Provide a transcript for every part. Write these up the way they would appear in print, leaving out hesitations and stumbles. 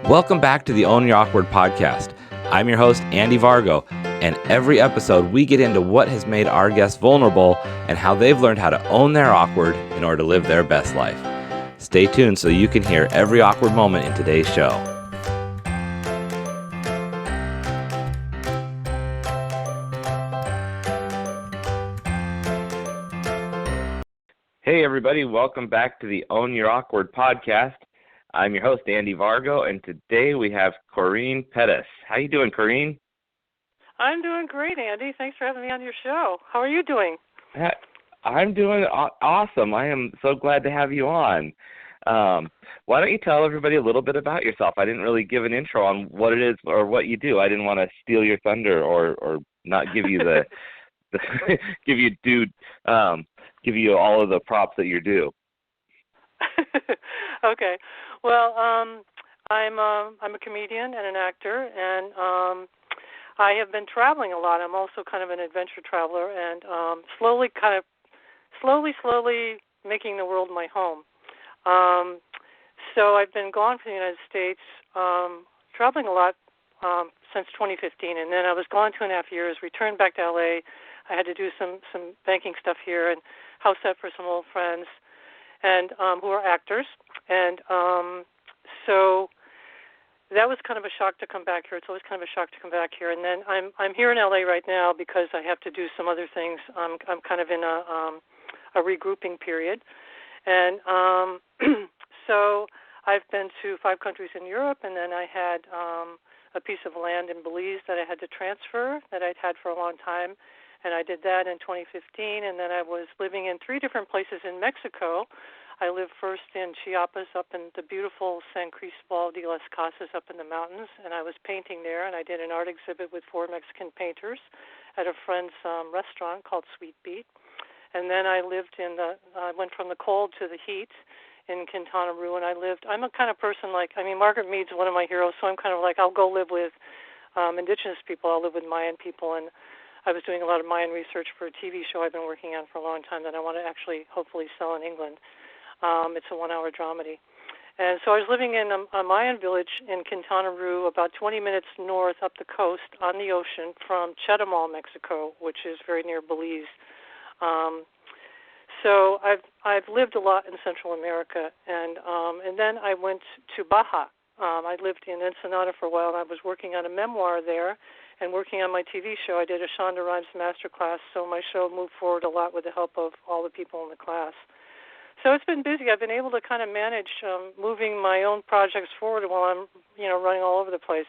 Welcome back to the Own Your Awkward podcast. I'm your host, Andy Vargo, and every episode we get into what has made our guests vulnerable and how they've learned how to own their awkward in order to live their best life. Stay tuned so you can hear every awkward moment in today's show. Hey everybody, welcome back to the Own Your Awkward podcast. I'm your host, Andy Vargo, and today we have Corrine Petteys. How you doing, Corrine? I'm doing great, Andy. Thanks for having me on your show. How are you doing? I'm doing awesome. I am so glad to have you on. Why don't you tell everybody a little bit about yourself? I didn't really give an intro on what it is or what you do. I didn't want to steal your thunder or not give you give you all of the props that you're due. Okay. Well, I'm a comedian and an actor, and I have been traveling a lot. I'm also kind of an adventure traveler, and slowly making the world my home. So I've been gone from the United States, traveling a lot since 2015, and then I was gone 2.5 years, returned back to LA. I had to do some banking stuff here and house set for some old friends and who are actors. And so that was kind of a shock to come back here. It's always kind of a shock to come back here. And then I'm here in LA right now because I have to do some other things. I'm kind of in a regrouping period. And so I've been to 5 countries in Europe, and then I had a piece of land in Belize that I had to transfer that I'd had for a long time. And I did that in 2015, and then I was living in 3 different places in Mexico. I lived first in Chiapas, up in the beautiful San Cristobal de las Casas up in the mountains, and I was painting there, and I did an art exhibit with 4 Mexican painters at a friend's restaurant called Sweet Beet. And then I went from the cold to the heat in Quintana Roo, and I'm a kind of person Margaret Mead's one of my heroes, so I'm kind of like, I'll go live with indigenous people, I'll live with Mayan people, and I was doing a lot of Mayan research for a TV show I've been working on for a long time that I want to actually hopefully sell in England. It's a 1-hour dramedy. And so I was living in a Mayan village in Quintana Roo, about 20 minutes north up the coast on the ocean from Chetumal, Mexico, which is very near Belize. So I've lived a lot in Central America, and then I went to Baja. I lived in Ensenada for a while, and I was working on a memoir there and working on my TV show. I did a Shonda Rhimes masterclass, so my show moved forward a lot with the help of all the people in the class. So it's been busy. I've been able to kind of manage moving my own projects forward while I'm, running all over the place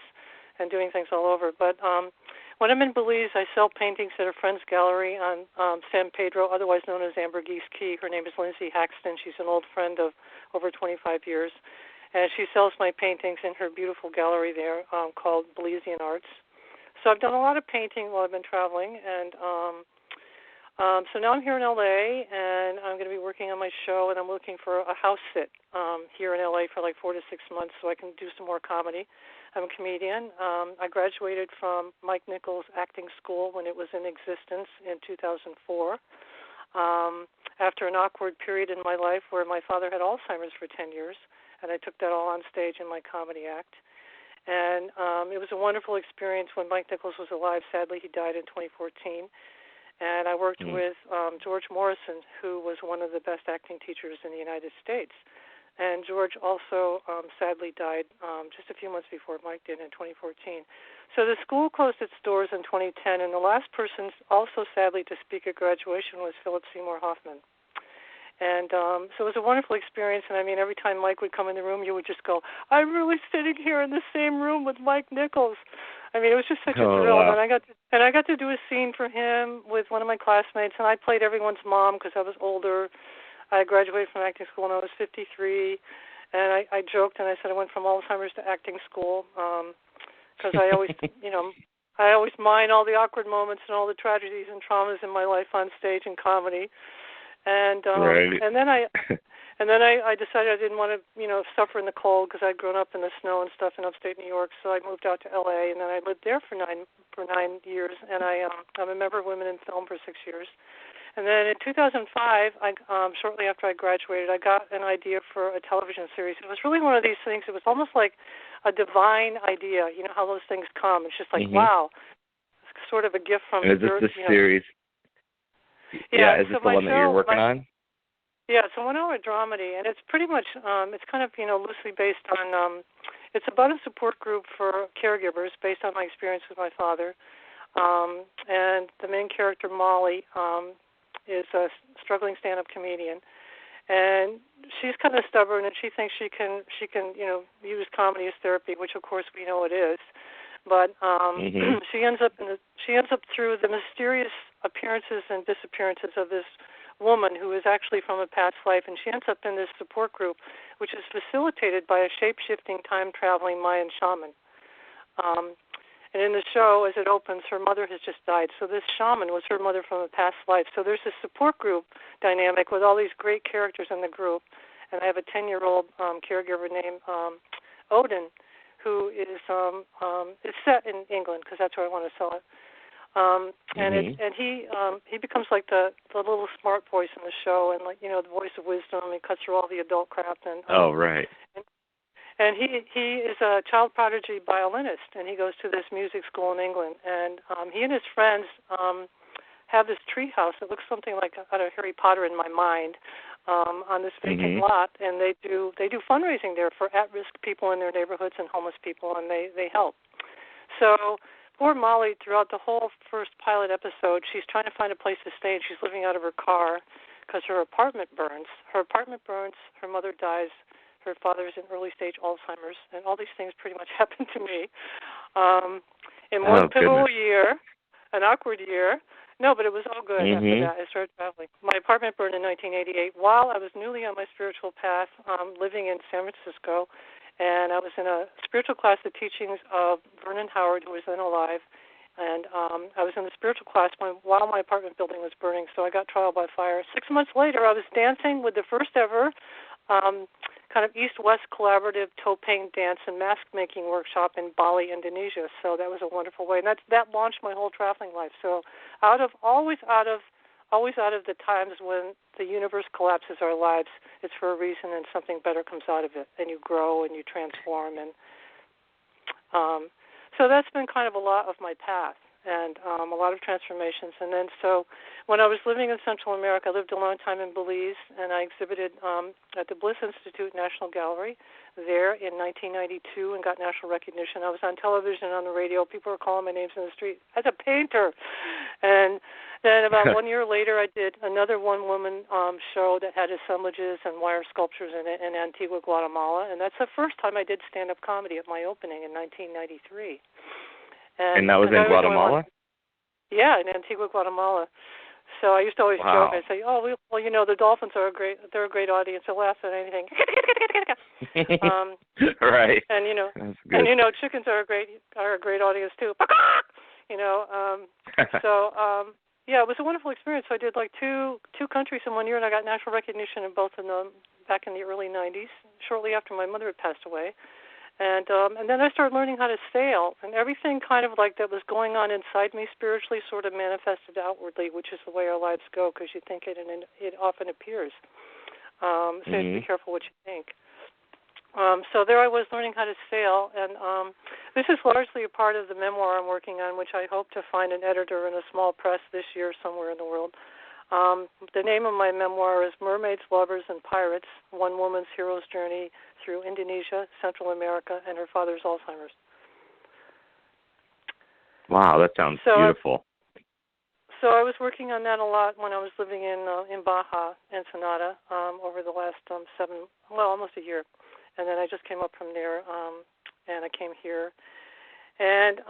and doing things all over. But when I'm in Belize, I sell paintings at a friend's gallery on San Pedro, otherwise known as Ambergris Key. Her name is Lindsay Haxton. She's an old friend of over 25 years. And she sells my paintings in her beautiful gallery there called Belizean Arts. So I've done a lot of painting while I've been traveling, and so now I'm here in LA, and I'm going to be working on my show, and I'm looking for a house sit here in LA for like 4 to 6 months so I can do some more comedy. I'm a comedian. I graduated from Mike Nichols' acting school when it was in existence in 2004. After an awkward period in my life where my father had Alzheimer's for 10 years, and I took that all on stage in my comedy act. And it was a wonderful experience when Mike Nichols was alive. Sadly, he died in 2014. And I worked with George Morrison, who was one of the best acting teachers in the United States. And George also sadly died just a few months before Mike did in 2014. So the school closed its doors in 2010, and the last person also sadly to speak at graduation was Philip Seymour Hoffman. And so it was a wonderful experience, and I mean, every time Mike would come in the room, you would just go, I'm really sitting here in the same room with Mike Nichols. I mean, it was just such a thrill. Wow. And I got to do a scene for him with one of my classmates, and I played everyone's mom because I was older. I graduated from acting school when I was 53, and I joked and I said I went from Alzheimer's to acting school because I always, I always mine all the awkward moments and all the tragedies and traumas in my life on stage in comedy. And right. and then I decided I didn't want to suffer in the cold because I'd grown up in the snow and stuff in upstate New York, so I moved out to LA, and then I lived there for nine years, and I'm a member of Women in Film for 6 years, And then in 2005, shortly after I graduated, I got an idea for a television series. It was really one of these things. It was almost like a divine idea. You know how those things come. It's just like, wow, it's sort of a gift from and is this the series? Yeah, is this the one that you're working on? Yeah, it's a 1-hour dramedy, and it's pretty much, it's kind of, loosely based on, it's about a support group for caregivers based on my experience with my father. And the main character, Molly, is a struggling stand-up comedian. And she's kind of stubborn, and she thinks she can, use comedy as therapy, which of course we know it is. But she ends up through the mysterious appearances and disappearances of this woman who is actually from a past life, and she ends up in this support group, which is facilitated by a shape-shifting, time-traveling Mayan shaman. And in the show, as it opens, her mother has just died. So this shaman was her mother from a past life. So there's this support group dynamic with all these great characters in the group. And I have a 10-year-old caregiver named Odin, who is it's set in England because that's where I want to sell it. And he becomes like the little smart voice in the show, and the voice of wisdom. He cuts through all the adult crap. And right. And he is a child prodigy violinist, and he goes to this music school in England. And he and his friends have this tree house that looks something like out of Harry Potter in my mind, on this vacant lot, and they do fundraising there for at-risk people in their neighborhoods and homeless people, and they help. So poor Molly, throughout the whole first pilot episode, she's trying to find a place to stay, and she's living out of her car because her apartment burns. Her mother dies, her father's in early-stage Alzheimer's, and all these things pretty much happened to me. In one pivotal year, an awkward year. No, but it was all good after that. I started traveling. My apartment burned in 1988 while I was newly on my spiritual path, living in San Francisco, and I was in a spiritual class, the teachings of Vernon Howard, who was then alive, and I was in the spiritual class while my apartment building was burning, so I got trial by fire. 6 months later, I was dancing with the first ever kind of East-West collaborative toe-paint dance and mask-making workshop in Bali, Indonesia. So that was a wonderful way, and that launched my whole traveling life. So always out of the times when the universe collapses our lives, it's for a reason, and something better comes out of it, and you grow and you transform, and so that's been kind of a lot of my path. And a lot of transformations. And then so when I was living in Central America, I lived a long time in Belize, and I exhibited at the Bliss Institute National Gallery there in 1992 and got national recognition. I was on television, on the radio. People were calling my names in the street as a painter. And then about 1 year later, I did another one-woman show that had assemblages and wire sculptures in it in Antigua, Guatemala. And that's the first time I did stand-up comedy at my opening in 1993. And that was in Guatemala? Yeah, in Antigua, Guatemala. So I used to always joke. I'd say, "Oh, well, the dolphins are they're a great audience. They'll laugh at anything." Right. And chickens are a great audience too. So yeah, it was a wonderful experience. So I did like two countries in 1 year, and I got national recognition in both of them back in the early '90s, shortly after my mother had passed away. And then I started learning how to sail, and everything kind of like that was going on inside me spiritually sort of manifested outwardly, which is the way our lives go, because you think it and it often appears. So you have to be careful what you think. So there I was learning how to sail, and this is largely a part of the memoir I'm working on, which I hope to find an editor in a small press this year somewhere in the world. The name of my memoir is Mermaids, Lovers, and Pirates, One Woman's Hero's Journey Through Indonesia, Central America, and Her Father's Alzheimer's. Wow, that sounds beautiful. So I was working on that a lot when I was living in Baja, Ensenada, over the last almost a year. And then I just came up from there, and I came here. And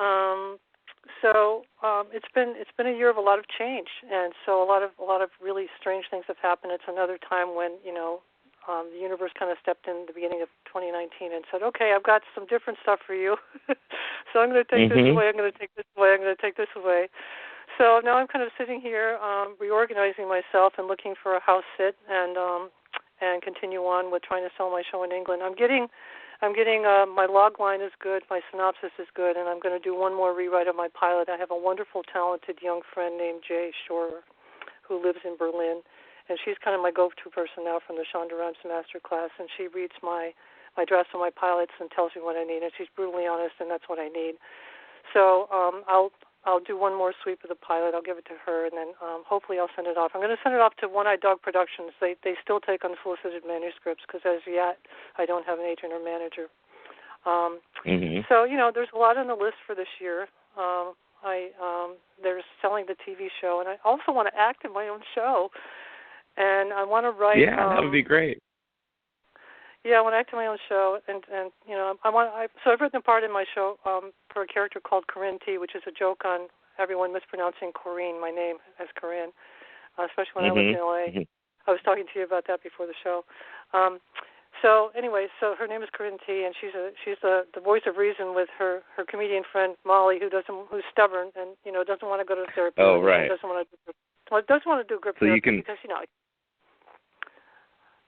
so it's been a year of a lot of change, and so a lot of really strange things have happened. It's another time when the universe kind of stepped in the beginning of 2019 and said, "Okay, I've got some different stuff for you. So I'm going to take this away. I'm going to take this away. I'm going to take this away." So now I'm kind of sitting here reorganizing myself and looking for a house sit and continue on with trying to sell my show in England. I'm getting my log line is good, my synopsis is good, and I'm going to do one more rewrite of my pilot. I have a wonderful, talented young friend named Jay Shorer, who lives in Berlin, and she's kind of my go-to person now from the Shonda Rhimes master class, and she reads my drafts of my pilots and tells me what I need, and she's brutally honest, and that's what I need. So I'll do one more sweep of the pilot. I'll give it to her, and then hopefully I'll send it off. I'm going to send it off to One-Eyed Dog Productions. They still take unsolicited manuscripts because as yet I don't have an agent or manager. So, there's a lot on the list for this year. There's selling the TV show, and I also want to act in my own show. And I want to write. Yeah, that would be great. Yeah, I want to act in my own show, and so I've written a part in my show for a character called Corrine Petteys, which is a joke on everyone mispronouncing Corrine, my name, as Corrine, especially when I lived in LA. I was talking to you about that before the show. So her name is Corrine Petteys, and she's the voice of reason with her comedian friend Molly, who's stubborn and doesn't want to go to therapy. Oh, right. Doesn't want to do group therapy because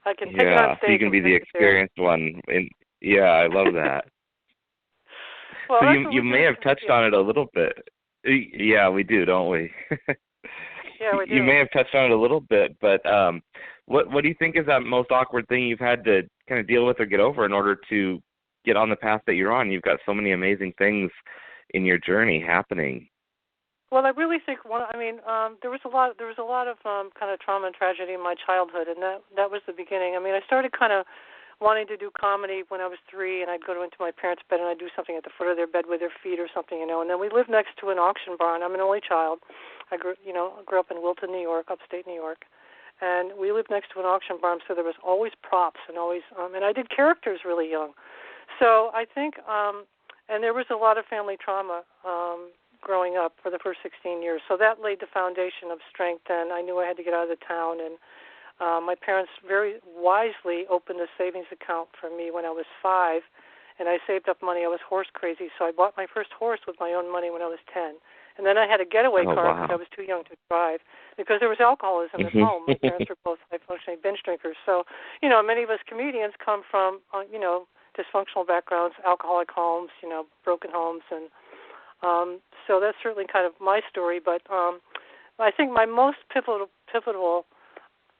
I can take it on stage. So you can be the experienced one. I love that. Well, so you may have touched on it a little bit. Yeah, we do, don't we? Yeah, we do. You may have touched on it a little bit, but what do you think is that most awkward thing you've had to kind of deal with or get over in order to get on the path that you're on? You've got so many amazing things in your journey happening. Well, I really think there was a lot of kind of trauma and tragedy in my childhood, and that was the beginning. I started kind of wanting to do comedy when I was 3, and I'd go into my parents' bed and I'd do something at the foot of their bed with their feet or something, And then we lived next to an auction barn. I'm an only child. I grew up in Wilton, New York, upstate New York, and we lived next to an auction barn, so there was always props and always, and I did characters really young. So I think, and there was a lot of family trauma. Growing up for the first 16 years. So that laid the foundation of strength, and I knew I had to get out of the town. And my parents very wisely opened a savings account for me when I was 5, and I saved up money. I was horse crazy, so I bought my first horse with my own money when I was 10. And then I had a getaway car because I was too young to drive because there was alcoholism at home. My parents were both high-functioning binge drinkers. So, many of us comedians come from, dysfunctional backgrounds, alcoholic homes, broken homes, and so that's certainly kind of my story, but I think my most pivotal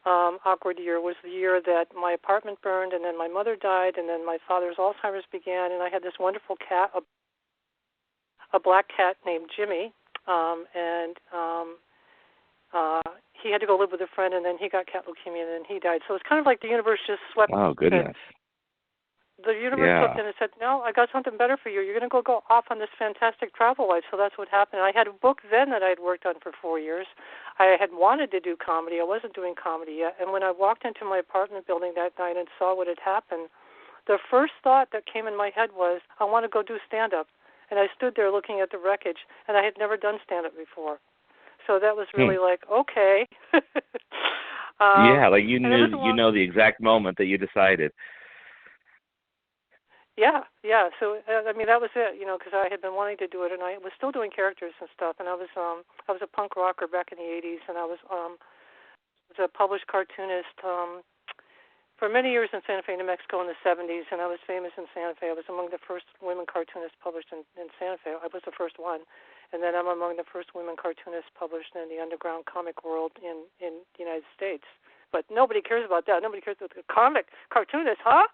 awkward year was the year that my apartment burned, and then my mother died, and then my father's Alzheimer's began, and I had this wonderful cat, a black cat named Jimmy, and he had to go live with a friend, and then he got cat leukemia, and then he died. So it's kind of like the universe just swept. Oh, goodness. The universe looked in and said, no, I got something better for you. You're going to go off on this fantastic travel life. So that's what happened. I had a book then that I had worked on for 4 years. I had wanted to do comedy. I wasn't doing comedy yet. And when I walked into my apartment building that night and saw what had happened, the first thought that came in my head was, I want to go do stand-up. And I stood there looking at the wreckage, and I had never done stand-up before. So that was really like, okay. Like you know the exact moment that you decided. Yeah. So that was it, because I had been wanting to do it, and I was still doing characters and stuff. And I was a punk rocker back in the '80s, and I was a published cartoonist for many years in Santa Fe, New Mexico, in the '70s. And I was famous in Santa Fe. I was among the first women cartoonists published in Santa Fe. I was the first one, and then I'm among the first women cartoonists published in the underground comic world in the United States. But nobody cares about that. Nobody cares about the comic cartoonist, huh?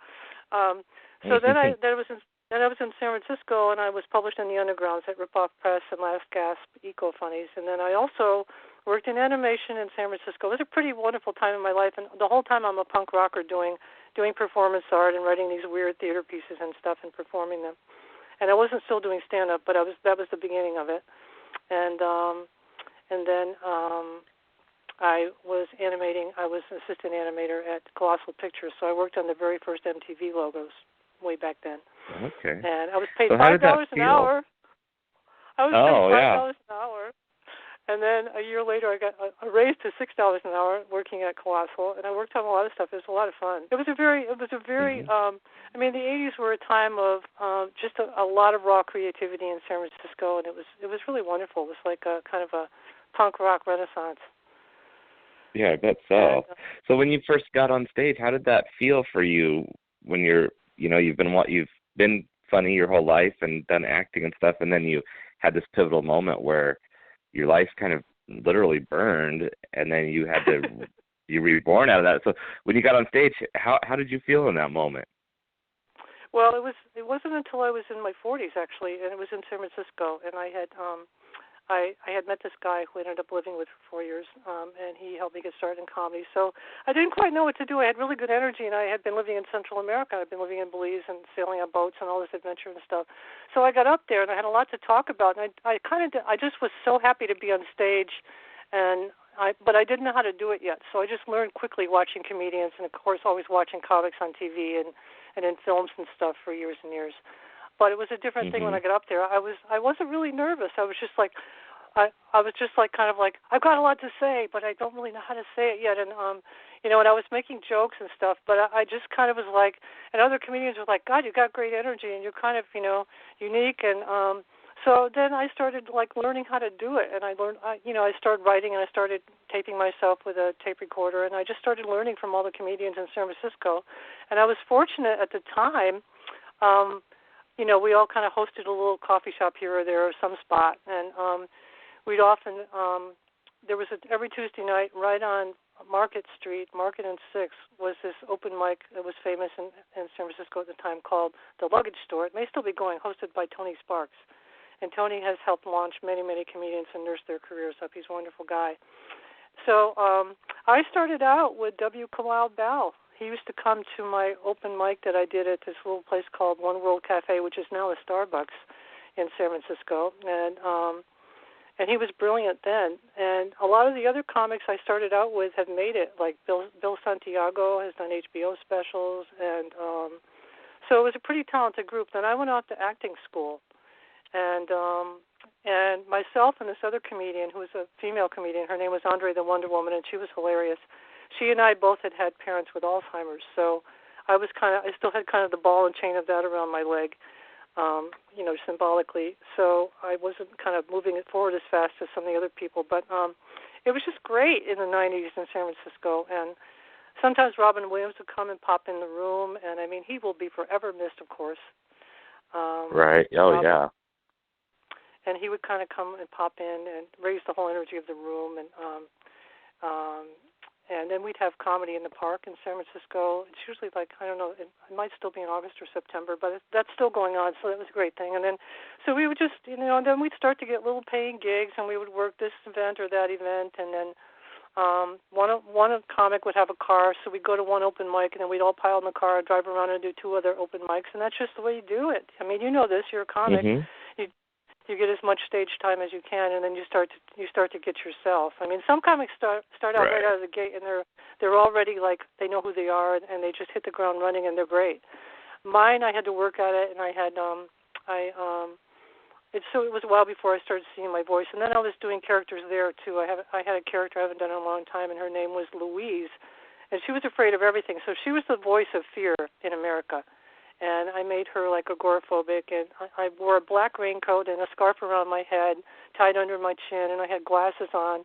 So then I was in San Francisco, and I was published in the undergrounds at Ripoff Press and Last Gasp Eco Funnies. And then I also worked in animation in San Francisco. It was a pretty wonderful time in my life, and the whole time I'm a punk rocker doing performance art and writing these weird theater pieces and stuff and performing them. And I wasn't still doing stand-up, but that was the beginning of it. And then I was animating. I was an assistant animator at Colossal Pictures, so I worked on the very first MTV logos way back then. Okay. And I was paid $5 an hour. I was paid $5 an hour. And then a year later, I got a raise to $6 an hour working at Colossal, and I worked on a lot of stuff. It was a lot of fun. It was a very, the 80s were a time of just a lot of raw creativity in San Francisco, and it was really wonderful. It was like a kind of a punk rock renaissance. Yeah, I bet so. So when you first got on stage, how did that feel for you when you've been funny your whole life and done acting and stuff, and then you had this pivotal moment where your life kind of literally burned, and then you had to be reborn out of that. So when you got on stage, how did you feel in that moment? Well, it wasn't until I was in my 40s actually, and it was in San Francisco, and I had met this guy who I ended up living with for 4 years, and he helped me get started in comedy. So I didn't quite know what to do. I had really good energy, and I had been living in Central America. I'd been living in Belize and sailing on boats and all this adventure and stuff. So I got up there, and I had a lot to talk about, and I just was so happy to be on stage, but I didn't know how to do it yet. So I just learned quickly watching comedians, and of course always watching comics on TV and in films and stuff for years and years. But it was a different thing when I got up there. I wasn't really nervous. I was just like, I was just like kind of like, I've got a lot to say, but I don't really know how to say it yet. And and I was making jokes and stuff, but I just kind of was like, and other comedians were like, God, you got great energy, and you're kind of unique. And so then I started like learning how to do it, and I started writing, and I started taping myself with a tape recorder, and I just started learning from all the comedians in San Francisco. And I was fortunate at the time. We all kind of hosted a little coffee shop here or there or some spot, and we'd often there was every Tuesday night right on Market and 6th was this open mic that was famous in San Francisco at the time called The Luggage Store. It may still be going, hosted by Tony Sparks. And Tony has helped launch many, many comedians and nurse their careers up. He's a wonderful guy. So I started out with W. Kamau Bell. He used to come to my open mic that I did at this little place called One World Cafe, which is now a Starbucks in San Francisco. And he was brilliant then. And a lot of the other comics I started out with have made it, like Bill Santiago has done HBO specials. And so it was a pretty talented group. Then I went off to acting school. And myself and this other comedian who was a female comedian, her name was Andre the Wonder Woman, and she was hilarious. She and I both had parents with Alzheimer's, so I still had kind of the ball and chain of that around my leg, symbolically. So I wasn't kind of moving it forward as fast as some of the other people, but it was just great in the 90s in San Francisco. And sometimes Robin Williams would come and pop in the room, and I mean, he will be forever missed, of course. Right. Oh, yeah. And he would kind of come and pop in and raise the whole energy of the room, and then we'd have comedy in the park in San Francisco. It's usually like, I don't know, it might still be in August or September, but that's still going on, so that was a great thing. And then, so we would just, and then we'd start to get little paying gigs, and we would work this event or that event, and then one comic would have a car, so we'd go to one open mic, and then we'd all pile in the car, drive around and do 2 other open mics, and that's just the way you do it. I mean, you know this, you're a comic. You get as much stage time as you can, and then you start to get yourself. I mean, some comics start out right out of the gate, and they're already like they know who they are, and they just hit the ground running, and they're great. Mine, I had to work at it, and I had it was a while before I started seeing my voice, and then I was doing characters there too. I had a character I haven't done in a long time, and her name was Louise, and she was afraid of everything. So she was the voice of fear in America. And I made her like agoraphobic, and I wore a black raincoat and a scarf around my head, tied under my chin, and I had glasses on.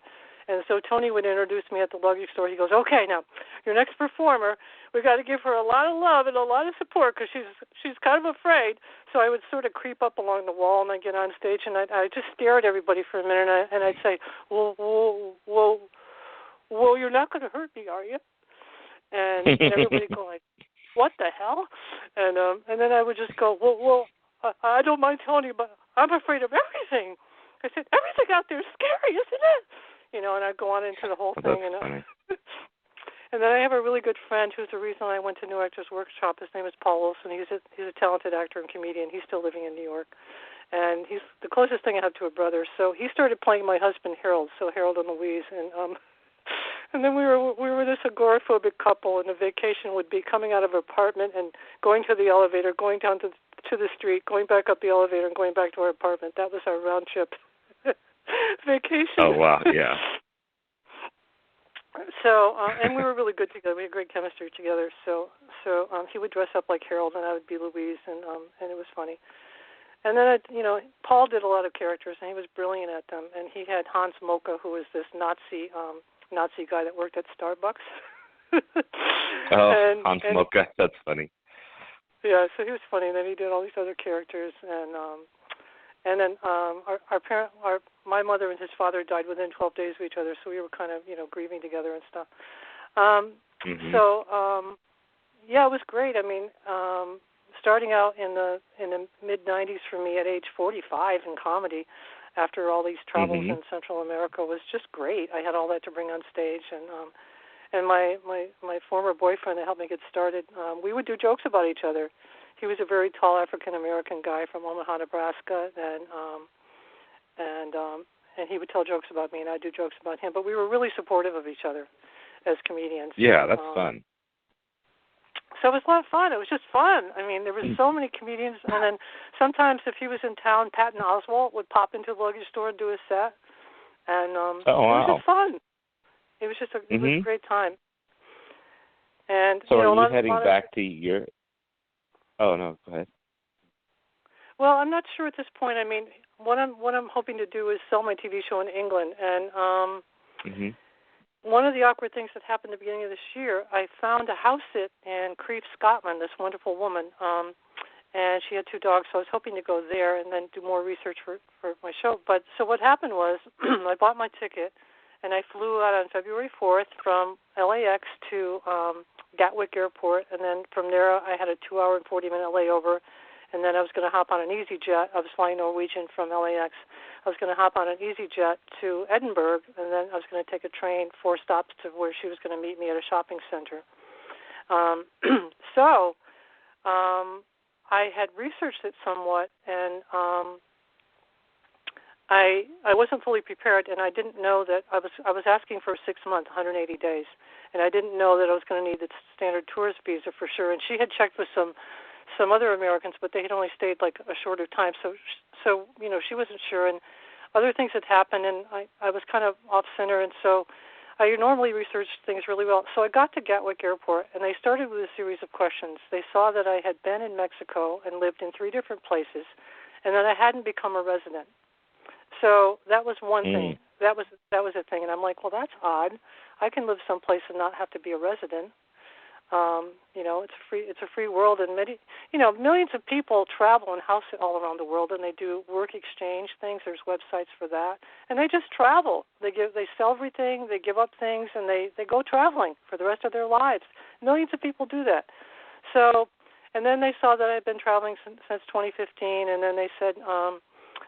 And so Tony would introduce me at the luggage store. He goes, okay, now, your next performer, we got to give her a lot of love and a lot of support because she's kind of afraid. So I would sort of creep up along the wall, and I'd get on stage, and I just stare at everybody for a minute, and I'd say, whoa, you're not going to hurt me, are you? And everybody would go like, what the hell? And then I would just go, well, I don't mind telling you, but I'm afraid of everything. I said, everything out there is scary, isn't it? And I'd go on into the whole thing. And then I have a really good friend who's the reason I went to New Actors Workshop. His name is Paul Olson. He's a talented actor and comedian. He's still living in New York. And he's the closest thing I have to a brother. So he started playing my husband, Harold, so Harold and Louise. And then we were this agoraphobic couple, and the vacation would be coming out of an apartment and going to the elevator, going down to the street, going back up the elevator, and going back to our apartment. That was our round trip vacation. Oh, wow, yeah. So, and we were really good together. We had great chemistry together. So he would dress up like Harold, and I would be Louise, and it was funny. And then, Paul did a lot of characters, and he was brilliant at them. And he had Hans Mocha, who was this Nazi guy that worked at Starbucks. Hans Mocha, that's funny. Yeah, so he was funny. And then he did all these other characters, And then my mother and his father died within 12 days of each other, so we were kind of, grieving together and stuff. Yeah, it was great. I mean, starting out in the mid 90s for me at age 45 in comedy, after all these travels in Central America, was just great. I had all that to bring on stage, and my former boyfriend that helped me get started, we would do jokes about each other. He was a very tall African American guy from Omaha, Nebraska, and he would tell jokes about me, and I'd do jokes about him. But we were really supportive of each other as comedians. Yeah, that's fun. So it was a lot of fun. It was just fun. I mean, there were so many comedians, and then sometimes if he was in town, Patton Oswalt would pop into the luggage store and do a set, and it was just fun. It was just it was a great time. And so are you heading back to your? Oh no, go ahead. Well, I'm not sure at this point. I mean, what I'm hoping to do is sell my TV show in England, and one of the awkward things that happened at the beginning of this year, I found a house sit in Crieff, Scotland. This wonderful woman, and she had 2 dogs, so I was hoping to go there and then do more research for my show. But so what happened was, I bought my ticket, and I flew out on February 4th from LAX to Gatwick Airport, and then from there I had a 2-hour and 40-minute layover, and then I was going to hop on an EasyJet. I was flying Norwegian from LAX. I was going to hop on an EasyJet to Edinburgh, and then I was going to take a train 4 stops to where she was going to meet me at a shopping center. So I had researched it somewhat, and I wasn't fully prepared, and I didn't know that I was asking for 6 months, 180 days, and I didn't know that I was going to need the standard tourist visa for sure. And she had checked with some other Americans, but they had only stayed like a shorter time, so she wasn't sure, and other things had happened, and I was kind of off center, and so I normally research things really well. So I got to Gatwick Airport, and they started with a series of questions. They saw that I had been in Mexico and lived in 3 different places, and that I hadn't become a resident. So that was one thing. That was a thing, and I'm like, well, that's odd. I can live someplace and not have to be a resident. It's a free world, and millions of people travel and house it all around the world, and they do work exchange things. There's websites for that, and they just travel. They sell everything, they give up things, and they go traveling for the rest of their lives. Millions of people do that. So, and then they saw that I'd been traveling since 2015, and then they said,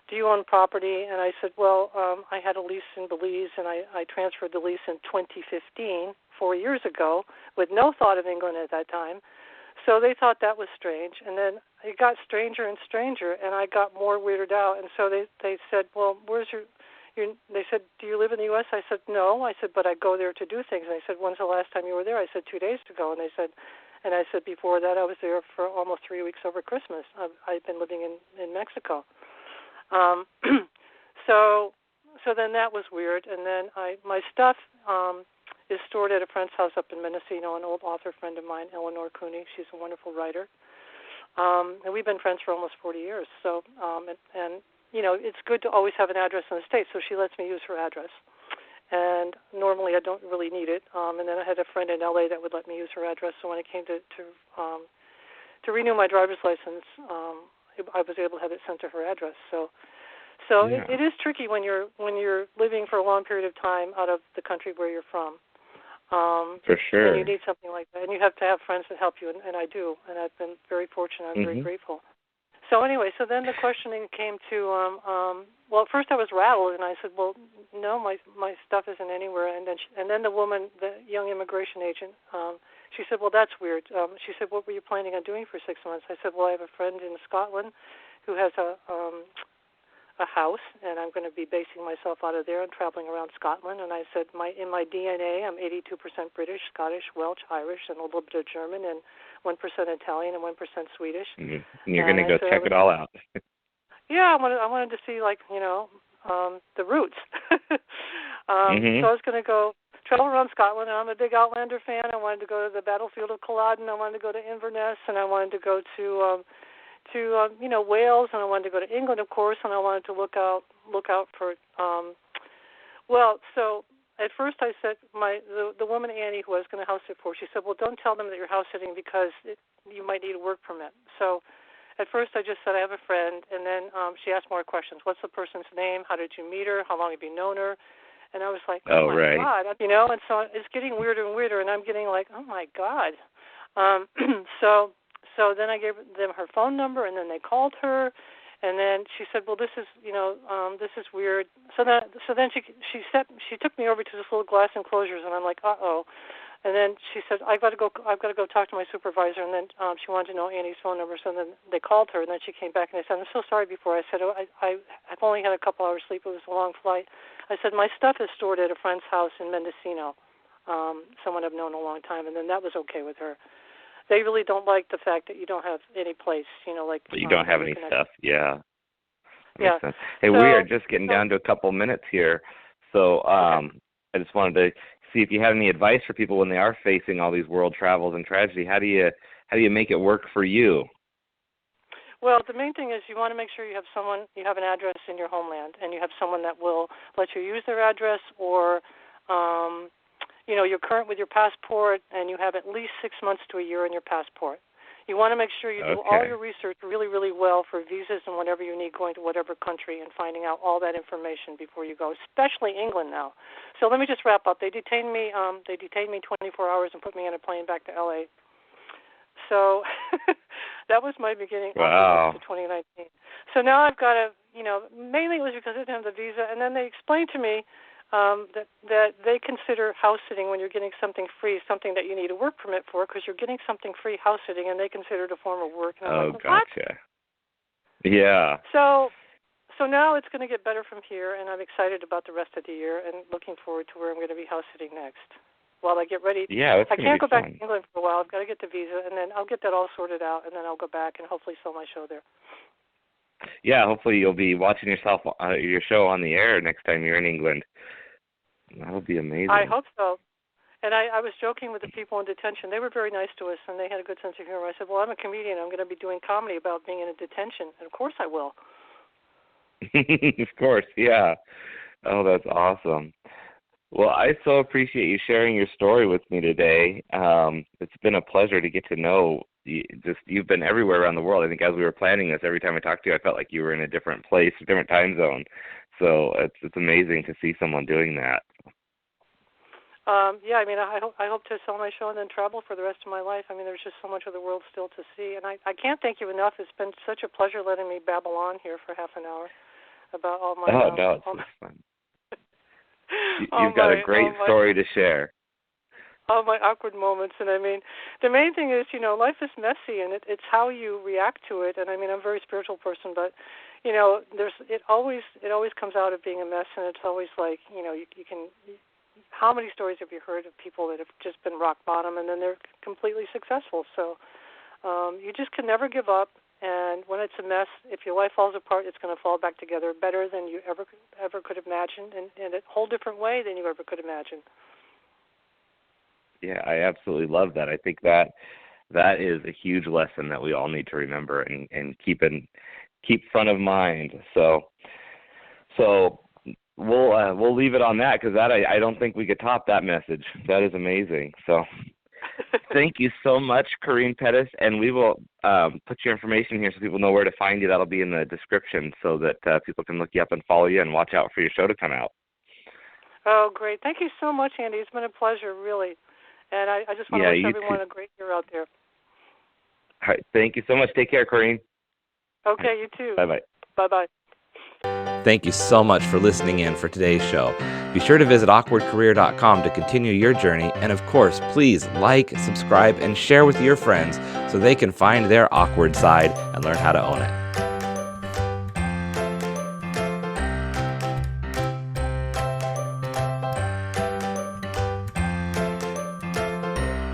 do you own property? And I said, well, I had a lease in Belize, and I transferred the lease in 2015, 4 years ago, with no thought of England at that time. So they thought that was strange. And then it got stranger and stranger, and I got more weirded out. And so they said, well, where's your they said, do you live in the U.S.? I said, no. I said, but I go there to do things. And they said, when's the last time you were there? I said, 2 days ago. And I said, before that, I was there for almost 3 weeks over Christmas. I've been living in Mexico. So then that was weird, and then my stuff is stored at a friend's house up in Mendocino, an old author friend of mine, Eleanor Cooney. She's a wonderful writer, and we've been friends for almost 40 years. So, and it's good to always have an address in the States, so she lets me use her address. And normally I don't really need it. And then I had a friend in LA that would let me use her address. So when it came to renew my driver's license, I was able to have it sent to her address. So yeah. It is tricky when you're living for a long period of time out of the country where you're from. For sure. And you need something like that, and you have to have friends that help you, and I do, and I've been very fortunate. I'm very grateful. So anyway, so then the questioning came to, well, at first I was rattled, and I said, well, no, my stuff isn't anywhere. And then the woman, the young immigration agent, she said, well, that's weird. She said, what were you planning on doing for 6 months? I said, well, I have a friend in Scotland who has a house, and I'm going to be basing myself out of there and traveling around Scotland. And I said, in my DNA, I'm 82% British, Scottish, Welsh, Irish, and a little bit of German, and 1% Italian, and 1% Swedish. You're going to go check it all out. Yeah, I wanted to see, like, the roots. So I was going to go travel around Scotland, and I'm a big Outlander fan. I wanted to go to the battlefield of Culloden. I wanted to go to Inverness, and I wanted to go to Wales, and I wanted to go to England, of course, and I wanted to look out for. So at first I said the woman Annie who I was going to house sit for, she said, well, don't tell them that you're house sitting because you might need a work permit. So at first I just said I have a friend, and then she asked more questions. What's the person's name? How did you meet her? How long have you known her? And I was like, oh my right. God, and so it's getting weirder and weirder, and I'm getting like, oh my God. So then I gave them her phone number, and then they called her, and then she said, well, this is weird. So then she took me over to this little glass enclosures, and I'm like, uh-oh. And then she said, I've got to go talk to my supervisor. And then she wanted to know Annie's phone number. So then they called her, and then she came back, and I said, I'm so sorry before. I said, I've only had a couple hours sleep. It was a long flight. I said, my stuff is stored at a friend's house in Mendocino, someone I've known a long time. And then that was okay with her. They really don't like the fact that you don't have any place, like. But you don't have any stuff, yeah. Yeah. Sense. Hey, we are just getting down to a couple minutes here. So okay. I just wanted to see if you had any advice for people when they are facing all these world travels and tragedy. How do you make it work for you? Well, the main thing is you want to make sure you have an address in your homeland, and you have someone that will let you use their address, or you're current with your passport, and you have at least 6 months to a year in your passport. You want to make sure you do all your research really, really well for visas and whatever you need going to whatever country, and finding out all that information before you go, especially England now. So let me just wrap up. They detained me 24 hours and put me on a plane back to L.A. So that was my beginning of 2019. So now I've got to, mainly it was because I didn't have the visa, and then they explained to me that they consider house sitting when you're getting something free, something that you need a work permit for, because you're getting something free house sitting, and they consider it a form of work. And I'm like, gotcha. What? Yeah. So now it's going to get better from here, and I'm excited about the rest of the year and looking forward to where I'm going to be house sitting next. While I get ready. Yeah, I can't go back to England for a while. I've got to get the visa, and then I'll get that all sorted out, and then I'll go back and hopefully sell my show there. Yeah, hopefully you'll be watching your show on the air next time you're in England. That would be amazing. I hope so. And I was joking with the people in detention. They were very nice to us, and they had a good sense of humor. I said, well, I'm a comedian. I'm going to be doing comedy about being in a detention. And, of course, I will. Of course, yeah. Oh, that's awesome. Well, I so appreciate you sharing your story with me today. It's been a pleasure to get to know you. You've been everywhere around the world. I think as we were planning this, every time I talked to you, I felt like you were in a different place, a different time zone. So it's amazing to see someone doing that. Yeah, I hope to sell my show and then travel for the rest of my life. There's just so much of the world still to see, and I can't thank you enough. It's been such a pleasure letting me babble on here for half an hour about all my. No, it's fun. You've got a great story to share. All my awkward moments, and the main thing is, life is messy, and it's how you react to it. And I'm a very spiritual person, but it always comes out of being a mess, and it's always like, you can. How many stories have you heard of people that have just been rock bottom and then they're completely successful? So you just can never give up. And when it's a mess, if your life falls apart, it's going to fall back together better than you ever could have imagined, and in a whole different way than you ever could imagine. Yeah, I absolutely love that. I think that is a huge lesson that we all need to remember and keep front of mind. So we'll leave it on that, because I don't think we could top that message. That is amazing. So thank you so much, Corrine Petteys, and we will put your information here so people know where to find you. That'll be in the description so that people can look you up and follow you and watch out for your show to come out. Oh, great. Thank you so much, Andy. It's been a pleasure, really. And I just want to wish everyone a great year out there. All right. Thank you so much. Take care, Corrine. Okay, you too. Bye-bye. Bye-bye. Thank you so much for listening in for today's show. Be sure to visit awkwardcareer.com to continue your journey. And of course, please like, subscribe, and share with your friends so they can find their awkward side and learn how to own it.